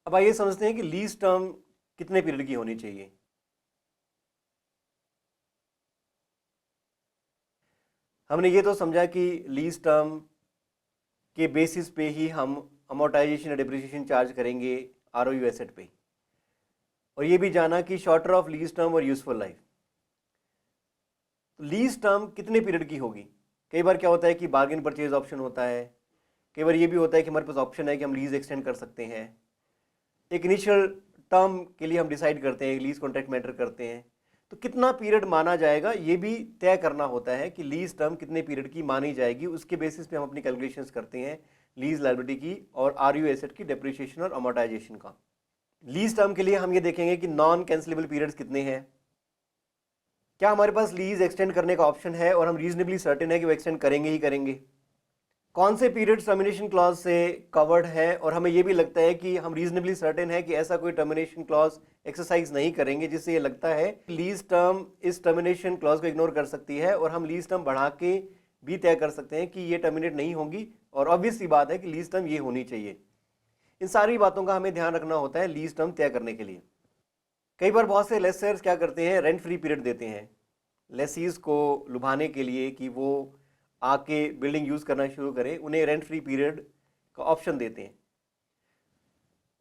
अब आइए समझते हैं कि लीज टर्म कितने पीरियड की होनी चाहिए। हमने ये तो समझा कि लीज टर्म के बेसिस पे ही हम अमोर्टाइजेशन या डिप्रिसिएशन चार्ज करेंगे आरओयू एसेट पे, और ये भी जाना कि शॉर्टर ऑफ लीज टर्म और यूजफुल लाइफ। तो लीज टर्म कितने पीरियड की होगी? कई बार क्या होता है कि बार्गेन परचेज ऑप्शन होता है, कई बार ये भी होता है कि हमारे पास ऑप्शन है कि हम लीज एक्सटेंड कर सकते हैं। एक इनिशियल टर्म के लिए हम डिसाइड करते हैं, लीज कॉन्ट्रैक्ट मैटर करते हैं, तो कितना पीरियड माना जाएगा ये भी तय करना होता है कि लीज टर्म कितने पीरियड की मानी जाएगी। उसके बेसिस पे हम अपनी कैलकुलेशंस करते हैं लीज लायबिलिटी की और आरयू एसेट की डिप्रिसिएशन और अमोर्टाइजेशन का। लीज टर्म के लिए हम ये देखेंगे कि नॉन कैंसिलेबल पीरियड्स कितने हैं, क्या हमारे पास लीज एक्सटेंड करने का ऑप्शन है और हम रीजनेबली सर्टेन है कि वो एक्सटेंड करेंगे ही करेंगे, कौन से पीरियड टर्मिनेशन क्लॉज से कवर्ड है और हमें ये भी लगता है कि हम रीजनेबली सर्टेन है कि ऐसा कोई टर्मिनेशन क्लॉज एक्सरसाइज नहीं करेंगे जिससे ये लगता है लीज टर्म इस टर्मिनेशन क्लॉज को इग्नोर कर सकती है और हम लीज टर्म बढ़ा के भी तय कर सकते हैं कि ये टर्मिनेट नहीं होगी, और ऑब्वियस सी बात है कि लीज टर्म ये होनी चाहिए। इन सारी बातों का हमें ध्यान रखना होता है लीज टर्म तय करने के लिए। कई बार बहुत से लेसर्स क्या करते हैं, रेंट फ्री पीरियड देते हैं लेसीज को लुभाने के लिए कि वो आके बिल्डिंग यूज़ करना शुरू करें, उन्हें रेंट फ्री पीरियड का ऑप्शन देते हैं।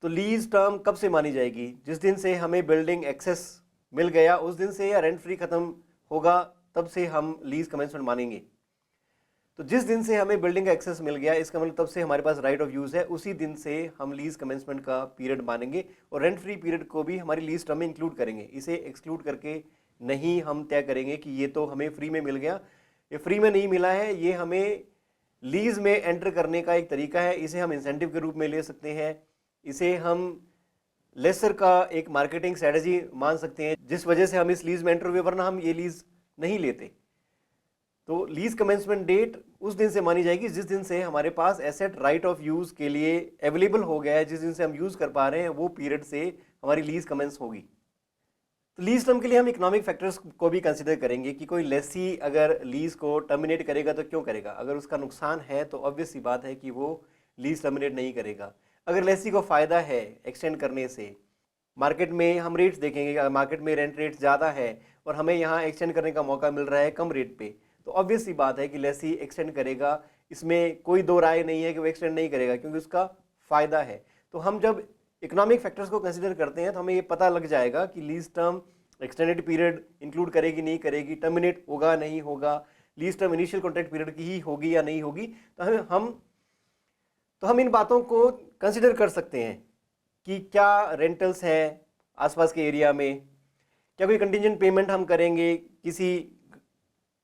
तो लीज टर्म कब से मानी जाएगी? जिस दिन से हमें बिल्डिंग एक्सेस मिल गया उस दिन से, या रेंट फ्री ख़त्म होगा तब से हम लीज कमेंसमेंट मानेंगे? तो जिस दिन से हमें बिल्डिंग का एक्सेस मिल गया इसका मतलब तब से हमारे पास राइट ऑफ यूज़ है, उसी दिन से हम लीज कमेंसमेंट का पीरियड मानेंगे और रेंट फ्री पीरियड को भी हमारी लीज टर्म में इंक्लूड करेंगे। इसे एक्सक्लूड करके नहीं हम तय करेंगे कि ये तो हमें फ्री में मिल गया, ये फ्री में नहीं मिला है, ये हमें लीज में एंटर करने का एक तरीका है, इसे हम इंसेंटिव के रूप में ले सकते हैं, इसे हम लेसर का एक मार्केटिंग स्ट्रेटजी मान सकते हैं जिस वजह से हम इस लीज में एंटर हुए, वरना हम ये लीज नहीं लेते। तो लीज कमेंसमेंट डेट उस दिन से मानी जाएगी जिस दिन से हमारे पास एसेट राइट ऑफ यूज के लिए अवेलेबल हो गया है, जिस दिन से हम यूज कर पा रहे हैं वो पीरियड से हमारी लीज कमेंस होगी। तो लीज टर्म के लिए हम इकोनॉमिक फैक्टर्स को भी कंसिडर करेंगे कि कोई लेसी अगर लीज को टर्मिनेट करेगा तो क्यों करेगा। अगर उसका नुकसान है तो ऑब्वियस सी बात है कि वो लीज टर्मिनेट नहीं करेगा। अगर लेसी को फ़ायदा है एक्सटेंड करने से, मार्केट में हम रेट्स देखेंगे, मार्केट में रेंट रेट ज़्यादा है और हमें यहाँ एक्सटेंड करने का मौका मिल रहा है कम रेट पे, तो ऑब्वियस सी बात है कि लेसी एक्सटेंड करेगा। इसमें कोई दो राय नहीं है कि वो एक्सटेंड नहीं करेगा क्योंकि उसका फ़ायदा है। तो हम जब इकोनॉमिक फैक्टर्स को कंसिडर करते हैं तो हमें ये पता लग जाएगा कि lease term extended period include करेगी नहीं करेगी, टर्मिनेट होगा नहीं होगा, lease term initial contract period की ही होगी या नहीं होगी। तो हम इन बातों को कंसिडर कर सकते हैं कि क्या रेंटल्स हैं आसपास के एरिया में, क्या कोई कंटिजेंट पेमेंट हम करेंगे किसी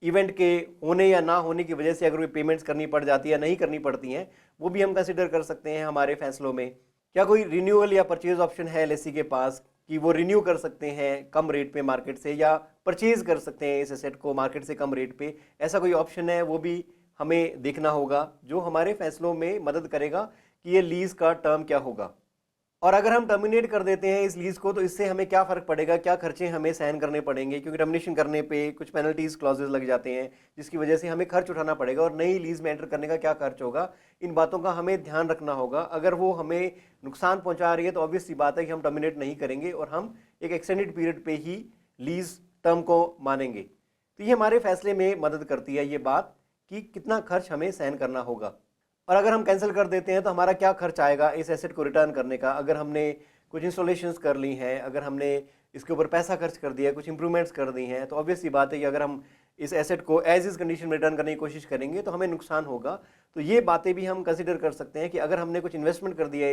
इवेंट के होने या ना होने की वजह से, अगर कोई पेमेंट्स करनी पड़ जाती है या नहीं करनी पड़ती हैं वो भी हम कंसिडर कर सकते हैं हमारे फैसलों में। क्या कोई रिन्यूअल या परचेज ऑप्शन है लेसी के पास कि वो रिन्यू कर सकते हैं कम रेट पे मार्केट से, या परचेज कर सकते हैं इस एसेट को मार्केट से कम रेट पे, ऐसा कोई ऑप्शन है वो भी हमें देखना होगा जो हमारे फैसलों में मदद करेगा कि ये लीज का टर्म क्या होगा। और अगर हम टर्मिनेट कर देते हैं इस लीज को तो इससे हमें क्या फ़र्क पड़ेगा, क्या खर्चे हमें सहन करने पड़ेंगे, क्योंकि टर्मिनेशन करने पे कुछ पेनल्टीज क्लॉजेज लग जाते हैं जिसकी वजह से हमें खर्च उठाना पड़ेगा, और नई लीज में एंटर करने का क्या खर्च होगा, इन बातों का हमें ध्यान रखना होगा। अगर वो हमें नुकसान पहुंचा रही है तो ऑब्वियस सी बात है कि हम टर्मिनेट नहीं करेंगे और हम एक एक्सटेंडेड पीरियड पे ही लीज टर्म को मानेंगे। तो ये हमारे फैसले में मदद करती है ये बात कि कितना खर्च हमें सहन करना होगा। और अगर हम कैंसिल कर देते हैं तो हमारा क्या खर्च आएगा इस एसेट को रिटर्न करने का। अगर हमने कुछ इंस्टॉलेशंस कर ली हैं, अगर हमने इसके ऊपर पैसा खर्च कर दिया, कुछ इंप्रूवमेंट्स कर दी हैं, तो ऑब्वियस सी बात है कि अगर हम इस एसेट को एज इज कंडीशन में रिटर्न करने की कोशिश करेंगे तो हमें नुकसान होगा। तो ये बातें भी हम कंसिडर कर सकते हैं कि अगर हमने कुछ इन्वेस्टमेंट कर दिया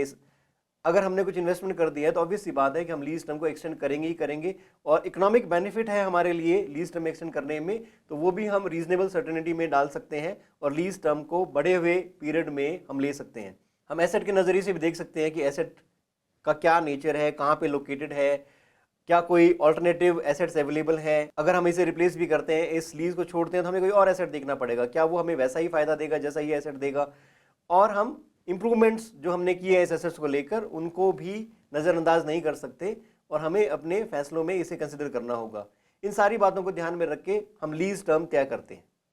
है तो ऑब्वियस सी बात है कि हम लीज टर्म को एक्सटेंड करेंगे ही करेंगे, और इकोनॉमिक बेनिफिट है हमारे लिए लीज टर्म एक्सटेंड करने में, तो वो भी हम रीजनेबल सर्टेनिटी में डाल सकते हैं और लीज टर्म को बढ़े हुए पीरियड में हम ले सकते हैं। हम एसेट के नज़रिए से भी देख सकते हैं कि एसेट का क्या नेचर है, कहाँ पे लोकेटेड है, क्या कोई ऑल्टरनेटिव एसेट्स अवेलेबल हैं। अगर हम इसे रिप्लेस भी करते हैं, इस लीज को छोड़ते हैं, तो हमें कोई और एसेट देखना पड़ेगा, क्या वो हमें वैसा ही फ़ायदा देगा जैसा ये एसेट देगा, और हम इंप्रूवमेंट्स जो हमने किए हैं इस एसेट्स को लेकर उनको भी नज़रअंदाज नहीं कर सकते, और हमें अपने फैसलों में इसे कंसिडर करना होगा। इन सारी बातों को ध्यान में रख के हम लीज टर्म तय करते हैं।